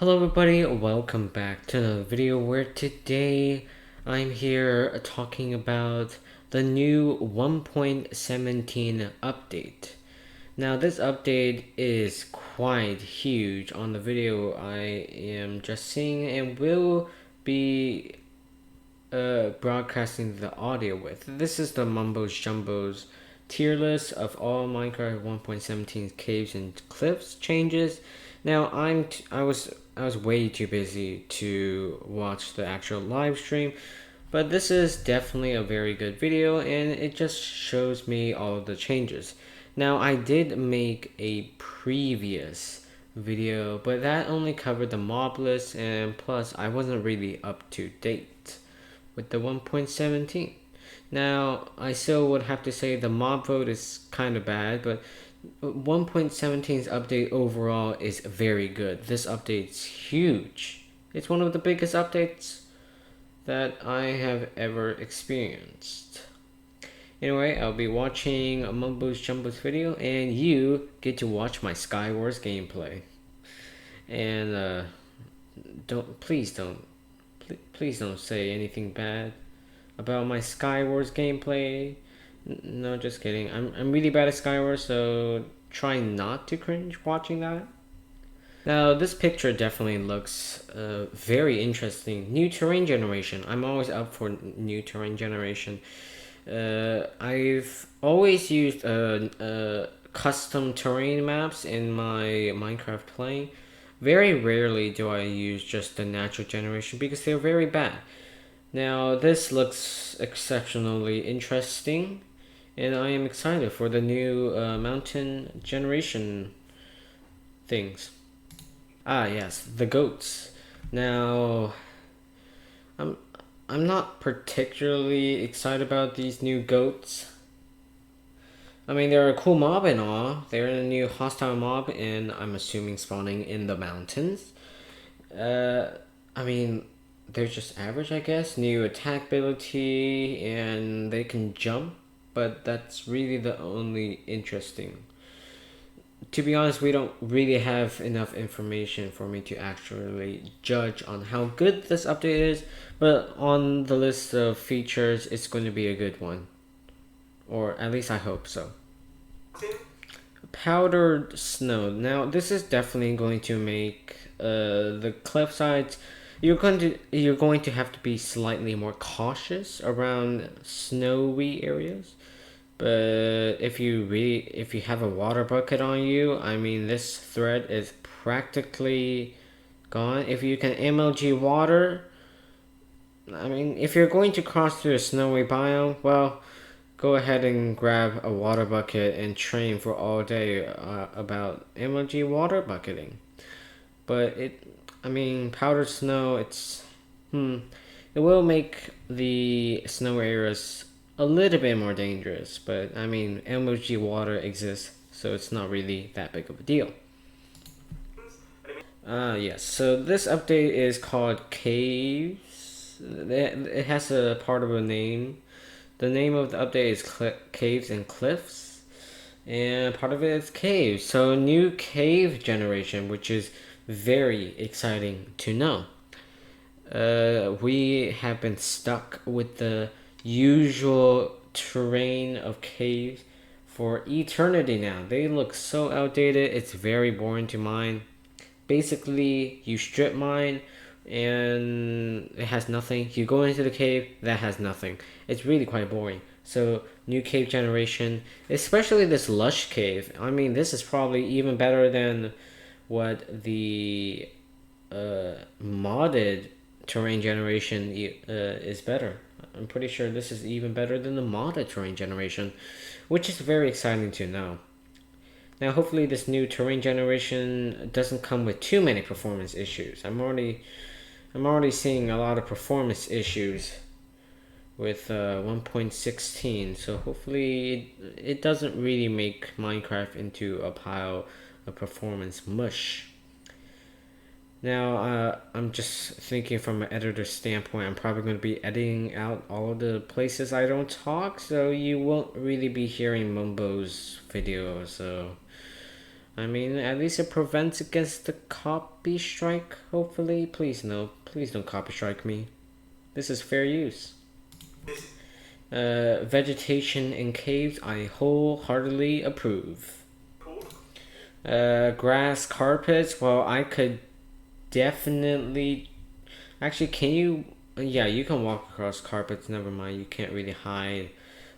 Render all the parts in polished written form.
Hello everybody, welcome back to another video where today I'm here talking about the new 1.17 update. Now this update is quite huge on the video I am just seeing and will be broadcasting the audio with. This is the Mumbo's Jumbo's tier list of all Minecraft 1.17 caves and cliffs changes. Now I was way too busy to watch the actual live stream, but this is definitely a very good video and it just shows me all of the changes. Now I did make a previous video, but that only covered the mob list, and plus I wasn't really up to date with the 1.17. Now, I still would have to say the mob vote is kind of bad, but 1.17's update overall is very good. This update's huge. It's one of the biggest updates that I have ever experienced. Anyway, I'll be watching Mumbo's Jumbo's video, and you get to watch my Skywars gameplay. And please don't say anything bad about my Skywars gameplay. No, just kidding. I'm really bad at Skywars, so try not to cringe watching that. Now, this picture definitely looks very interesting. New terrain generation. I'm always up for new terrain generation. I've always used custom terrain maps in my Minecraft playing. Very rarely do I use just the natural generation because they're very bad. Now, this looks exceptionally interesting, and I am excited for the new mountain generation things. Ah, yes, the goats. Now, I'm I'm not particularly excited about these new goats. I mean, they're a cool mob and all. They're a new hostile mob, and I'm assuming spawning in the mountains. I mean, they're just average, I guess. New attack ability, and they can jump, but that's really the only interesting. To be honest, we don't really have enough information for me to actually judge on how good this update is, but on the list of features, it's going to be a good one. Or at least I hope so. Powdered snow. Now, this is definitely going to make the cliff sides. You're going to have to be slightly more cautious around snowy areas. But if you have a water bucket on you, I mean this thread is practically gone. If you can MLG water, I mean if you're going to cross through a snowy biome, well, go ahead and grab a water bucket and train for all day about MLG water bucketing. But I mean, powdered snow, it will make the snow areas a little bit more dangerous. But I mean, MLG water exists, so it's not really that big of a deal. Yes. So this update is called Caves. It has a part of a name. The name of the update is Caves and Cliffs, and part of it is caves. So new cave generation, which is very exciting to know. We have been stuck with the usual terrain of caves for eternity now. They look so outdated. It's very boring to mine. Basically, you strip mine and it has nothing. You go into the cave, that has nothing. It's really quite boring. So, new cave generation, especially this lush cave. I mean, this is probably even better than what the modded terrain generation is better. I'm pretty sure this is even better than the modded terrain generation, which is very exciting to know. Now, hopefully, this new terrain generation doesn't come with too many performance issues. I'm already seeing a lot of performance issues with 1.16, so hopefully it doesn't really make Minecraft into a pile of performance mush. Now, I'm just thinking from an editor standpoint, I'm probably going to be editing out all of the places I don't talk, so you won't really be hearing Mumbo's video, so I mean, at least it prevents against the copy strike, hopefully. Please no, please don't copy strike me. This is fair use. Vegetation in caves, I wholeheartedly approve. Grass carpets, well, I could definitely... Actually, can you... Yeah, you can walk across carpets, never mind, you can't really hide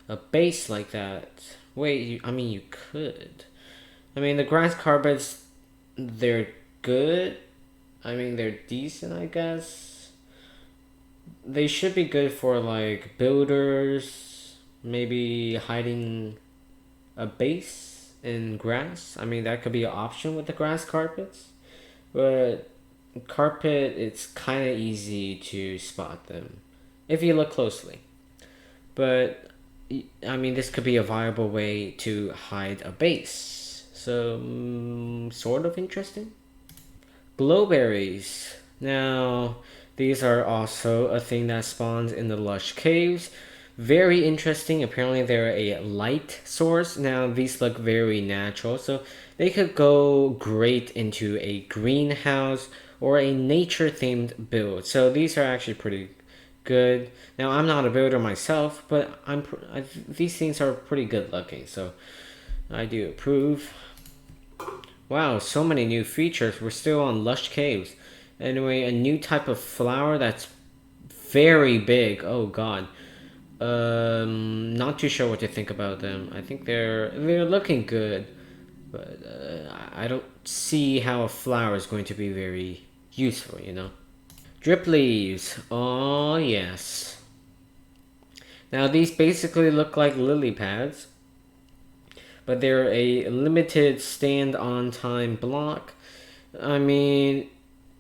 a base like that. Wait, I mean, you could. I mean, the grass carpets, they're good. I mean, they're decent, I guess. They should be good for, like, builders, maybe hiding a base in grass. I mean, that could be an option with the grass carpets. But carpet, it's kind of easy to spot them if you look closely. But, I mean, this could be a viable way to hide a base. So, sort of interesting. Blowberries. Now, these are also a thing that spawns in the lush caves. Very interesting. Apparently, they're a light source. Now, these look very natural, so they could go great into a greenhouse or a nature-themed build. So these are actually pretty good. Now, I'm not a builder myself, but these things are pretty good looking, so I do approve. Wow, so many new features. We're still on lush caves. Anyway, a new type of flower that's very big. Oh god. Not too sure what to think about them. I think they're looking good, but I don't see how a flower is going to be very useful, you know. Drip leaves. Oh yes. Now these basically look like lily pads, but they're a limited stand-on time block. I mean,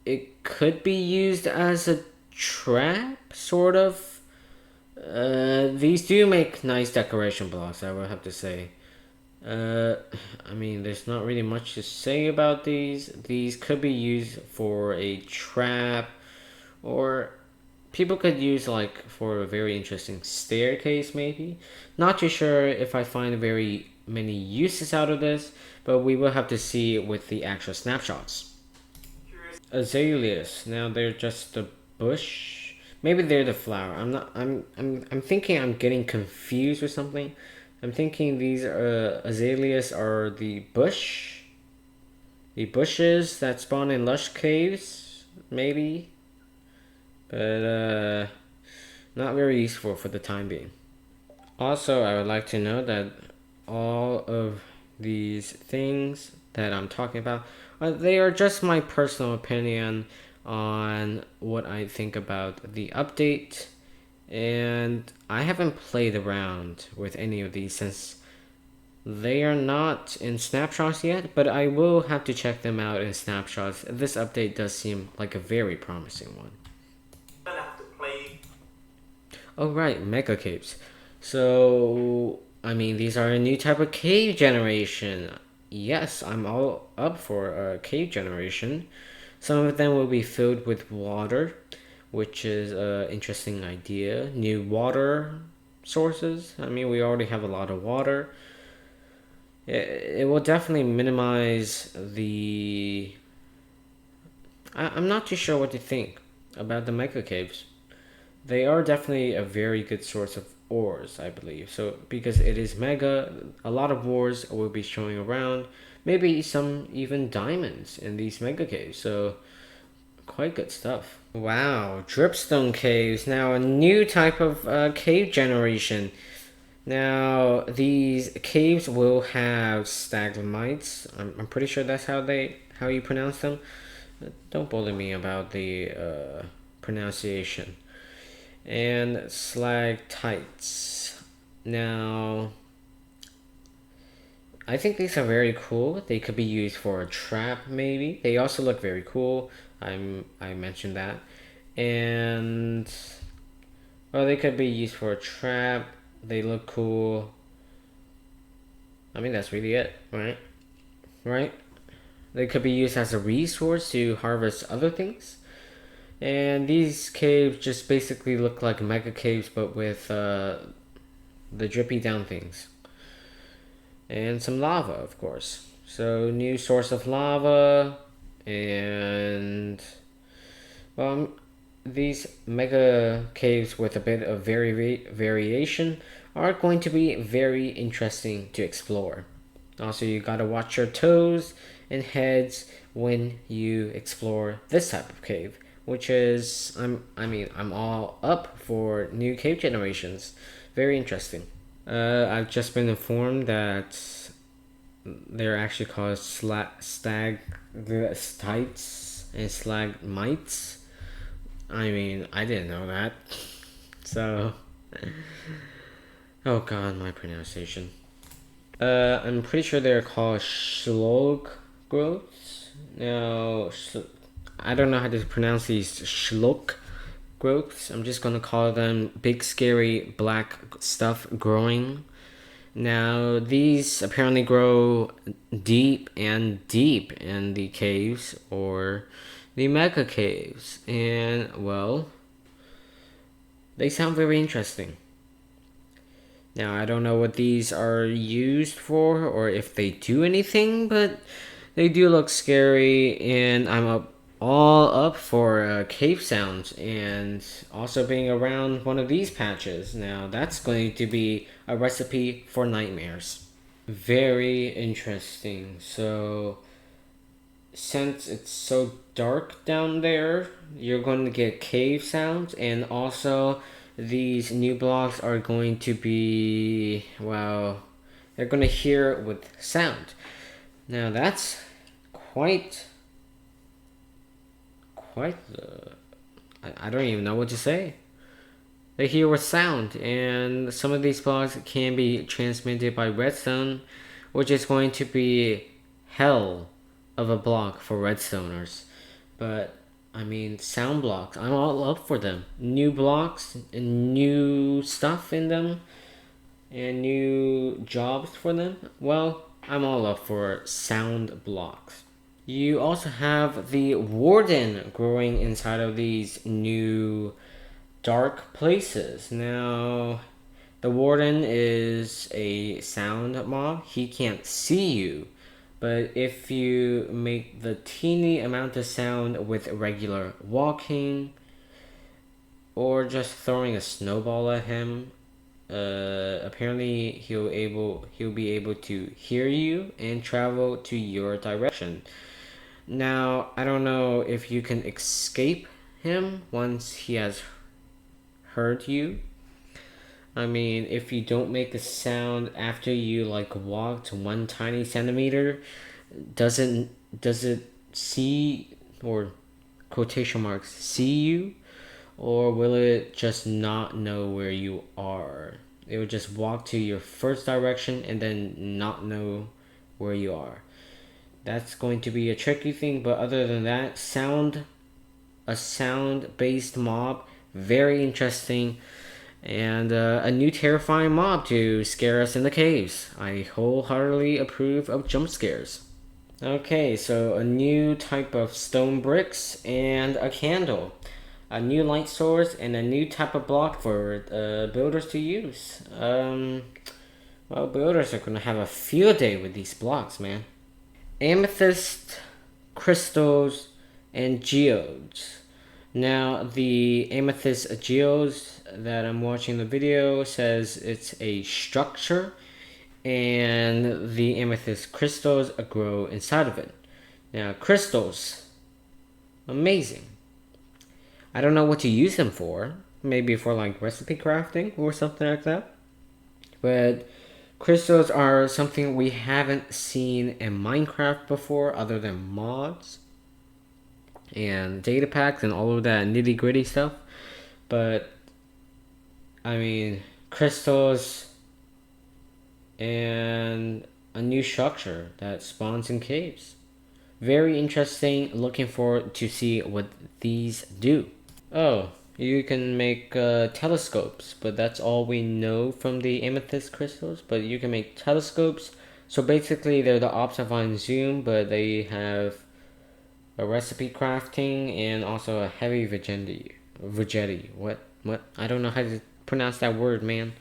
it could be used as a trap, sort of. These do make nice decoration blocks, I would have to say. I mean, there's not really much to say about these. These could be used for a trap, or people could use like for a very interesting staircase, maybe. Not too sure if I find very many uses out of this, but we will have to see with the actual snapshots. Azaleas. Now they're just a bush. Maybe they're the flower. I'm not. I'm thinking I'm getting confused with something. I'm thinking these azaleas are the bush. The bushes that spawn in lush caves, maybe. But not very useful for the time being. Also, I would like to note that all of these things that I'm talking about, they are just my personal opinion on what I think about the update. And I haven't played around with any of these since they are not in snapshots yet, but I will have to check them out in snapshots. This update does seem like a very promising one. Oh right, mega caves. So, I mean, these are a new type of cave generation. Yes, I'm all up for a cave generation. Some of them will be filled with water, which is an interesting idea. New water sources. I mean, we already have a lot of water. It will definitely minimize the... I'm not too sure what to think about the mega caves. They are definitely a very good source of ores, I believe. So, because it is mega, a lot of ores will be showing around. Maybe some even diamonds in these mega caves. So, quite good stuff. Wow, Dripstone Caves. Now, a new type of cave generation. Now, these caves will have stalagmites. I'm pretty sure that's how you pronounce them. Don't bully me about the pronunciation. And stalactites. Now, I think these are very cool. They could be used for a trap, maybe. They also look very cool. I mentioned that. And, well, they could be used for a trap. They look cool. I mean, that's really it, right? Right? They could be used as a resource to harvest other things. And these caves just basically look like mega caves, but with the drippy down things. And some lava, of course. So new source of lava, and well, these mega caves with a bit of variation are going to be very interesting to explore. Also, you gotta watch your toes and heads when you explore this type of cave, which is I'm all up for new cave generations. Very interesting. I've just been informed that they're actually called stagtites and slagmites. I mean, I didn't know that. So, oh god, my pronunciation. I'm pretty sure they're called Shlok growths. Now, I don't know how to pronounce these Shlok growths. I'm just gonna call them big, scary black stuff growing. Now, these apparently grow deep and deep in the caves or the mega caves, and well, they sound very interesting. Now, I don't know what these are used for or if they do anything, but they do look scary, and all up for cave sounds and also being around one of these patches. Now, that's going to be a recipe for nightmares. Very interesting. So, since it's so dark down there, you're going to get cave sounds, and also these new blocks are going to be, well, they're going to hear it with sound. Now that's quite the, I don't even know what to say. They hear with sound, and some of these blocks can be transmitted by redstone, which is going to be hell of a block for redstoners. But I mean, sound blocks, I'm all up for them. New blocks and new stuff in them and new jobs for them. Well, I'm all up for sound blocks. You also have the Warden growing inside of these new dark places. Now, the Warden is a sound mob. He can't see you, but if you make the teeny amount of sound with regular walking or just throwing a snowball at him, apparently he'll be able to hear you and travel to your direction. Now, I don't know if you can escape him once he has heard you. I mean, if you don't make a sound after you like walked 1 tiny centimeter, does it see, or quotation marks, see you, or will it just not know where you are? It will just walk to your first direction and then not know where you are. That's going to be a tricky thing, but other than that, a sound based mob, very interesting, and a new terrifying mob to scare us in the caves. I wholeheartedly approve of jump scares. Okay, so a new type of stone bricks and a candle, a new light source, and a new type of block for builders to use. Well, builders are gonna have a field day with these blocks, man. Amethyst, crystals, and geodes. Now, the amethyst geodes that I'm watching the video says it's a structure, and the amethyst crystals grow inside of it. Now, crystals, amazing. I don't know what to use them for. Maybe for like recipe crafting or something like that. But crystals are something we haven't seen in Minecraft before other than mods and data packs and all of that nitty gritty stuff. But I mean, crystals and a new structure that spawns in caves. Very interesting. Looking forward to see what these do. Oh, you can make telescopes, but that's all we know from the amethyst crystals. But you can make telescopes. So basically, they're the Optifine Zoom, but they have a recipe crafting and also a heavy Vegeti. What? I don't know how to pronounce that word, man.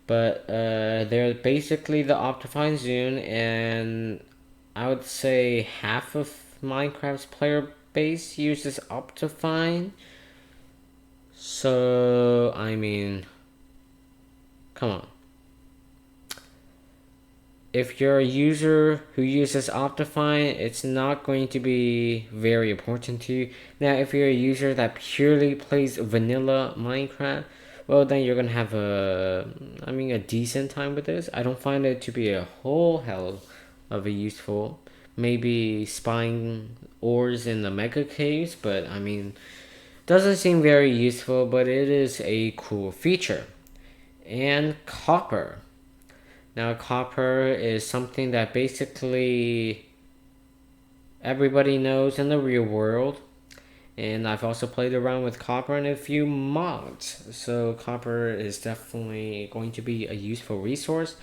But they're basically the Optifine Zoom, and I would say half of Minecraft's player base uses Optifine. So, I mean, come on. If you're a user who uses Optifine, it's not going to be very important to you. Now, if you're a user that purely plays vanilla Minecraft, well, then you're gonna have a decent time with this. I don't find it to be a whole hell of a useful. Maybe spying ores in the mega caves, but I mean, doesn't seem very useful, but it is a cool feature. And copper. Now, copper is something that basically everybody knows in the real world. And I've also played around with copper in a few mods. So, copper is definitely going to be a useful resource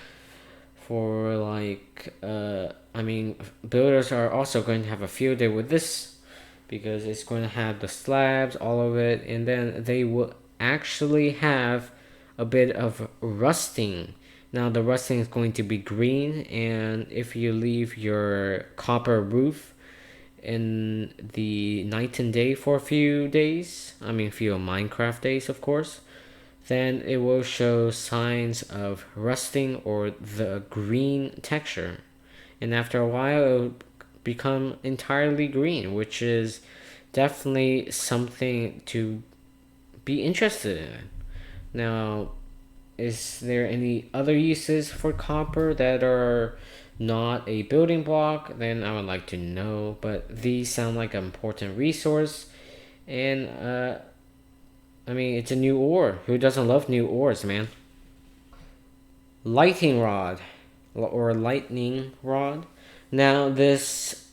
for, builders are also going to have a field day with this because it's going to have the slabs, all of it, and then they will actually have a bit of rusting. Now the rusting is going to be green, and if you leave your copper roof in the night and day for a few days, few Minecraft days of course, then it will show signs of rusting or the green texture. And after a while, it will become entirely green, which is definitely something to be interested in. Now, is there any other uses for copper that are not a building block? Then I would like to know, but these sound like an important resource. And, it's a new ore. Who doesn't love new ores, man? Lighting rod, or lightning rod. Now, this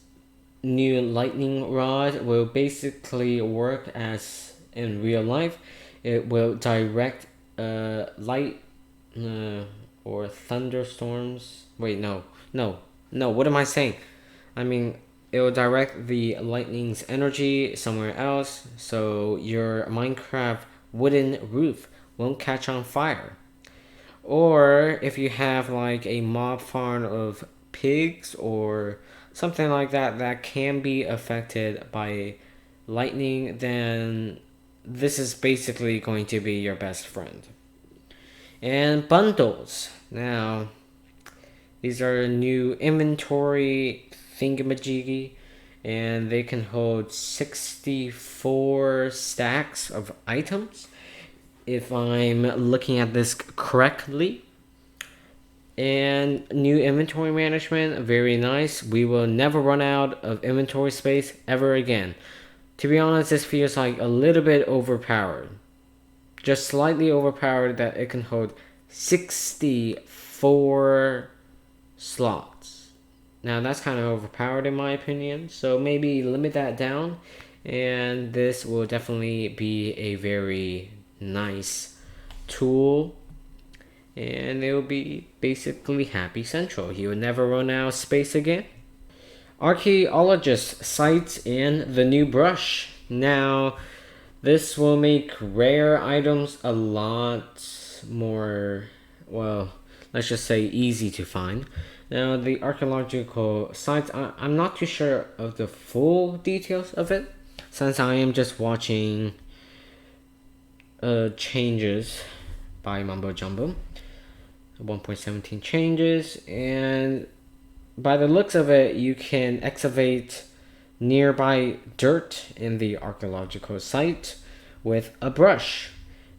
new lightning rod will basically work as in real life. It will direct light or thunderstorms. Wait, no. What am I saying? It will direct the lightning's energy somewhere else, so your Minecraft wooden roof won't catch on fire. Or if you have like a mob farm of pigs or something like that that can be affected by lightning, then this is basically going to be your best friend. And bundles. Now, these are new inventory Thingamajiggy, and they can hold 64 stacks of items, if I'm looking at this correctly. And new inventory management, very nice. We will never run out of inventory space ever again. To be honest, this feels like a little bit overpowered. Just slightly overpowered that it can hold 64 slots. Now that's kind of overpowered in my opinion, so maybe limit that down, and this will definitely be a very nice tool, and it will be basically happy central. You will never run out of space again. Archaeological Sites and the new brush. Now, this will make rare items a lot more, well, let's just say easy to find. Now, the Archaeological Sites, I'm not too sure of the full details of it, since I am just watching changes by Mumbo Jumbo. 1.17 changes, and by the looks of it, you can excavate nearby dirt in the archaeological site with a brush.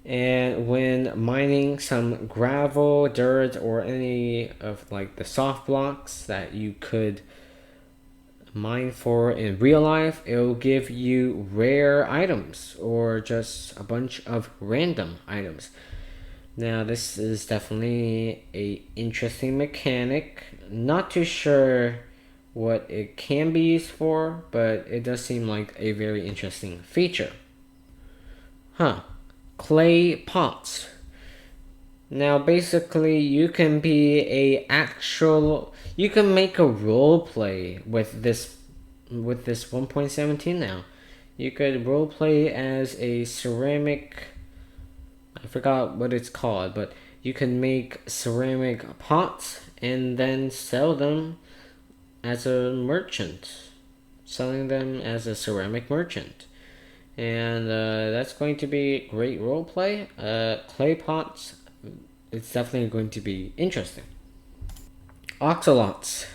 And when mining some gravel, dirt, or any of like the soft blocks that you could mine for in real life, it will give you rare items or just a bunch of random items. Now, this is definitely a interesting mechanic. Not too sure what it can be used for, but it does seem like a very interesting feature. Clay pots. Now, basically, you can make a role play with this 1.17 now. You could role play as a ceramic, I forgot what it's called, but you can make ceramic pots and then sell them as a merchant, selling them as a ceramic merchant. And that's going to be great roleplay. Clay pots, it's definitely going to be interesting. Oxalots.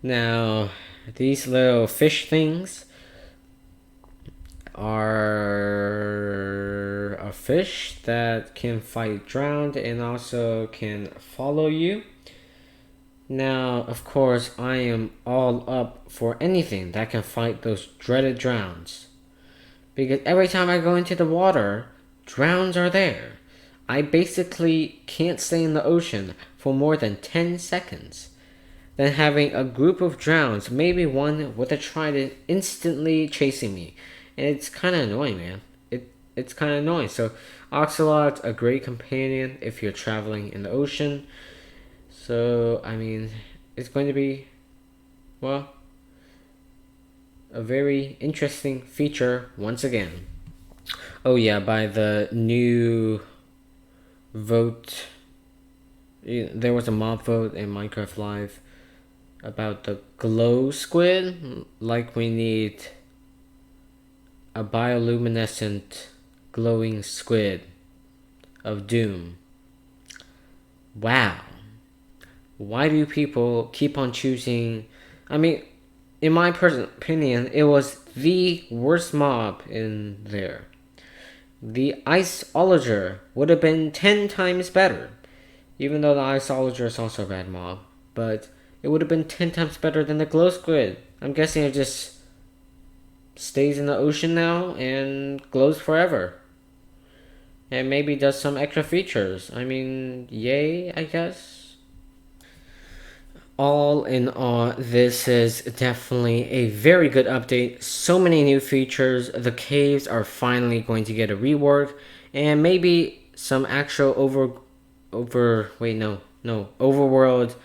Now, these little fish things are a fish that can fight drowned and also can follow you. Now, of course, I am all up for anything that can fight those dreaded drowns. Because every time I go into the water, drowns are there. I basically can't stay in the ocean for more than 10 seconds. Then having a group of drowns, maybe one with a trident instantly chasing me. And it's kind of annoying, man. It's kind of annoying. So, Oxalot, a great companion if you're traveling in the ocean. So, I mean, it's going to be, well, a very interesting feature once again. Oh yeah, by the new vote, there was a mob vote in Minecraft Live about the glow squid. Like, we need a bioluminescent glowing squid of doom. Wow. Why do people keep on choosing? I mean, in my personal opinion, it was the worst mob in there. The Iceologer would have been 10 times better. Even though the Iceologer is also a bad mob. But it would have been 10 times better than the glow squid. I'm guessing it just stays in the ocean now and glows forever. And maybe does some extra features. I mean, yay, I guess. All in all, this is definitely a very good update. So many new features. The caves are finally going to get a rework, and maybe some actual overworld,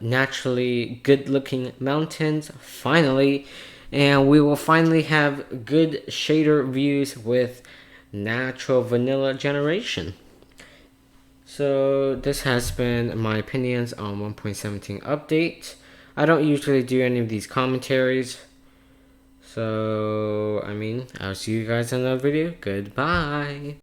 naturally good-looking mountains. Finally, and we will finally have good shader views with natural vanilla generation. So this has been my opinions on 1.17 update. I don't usually do any of these commentaries. So, I mean, I'll see you guys in another video. Goodbye.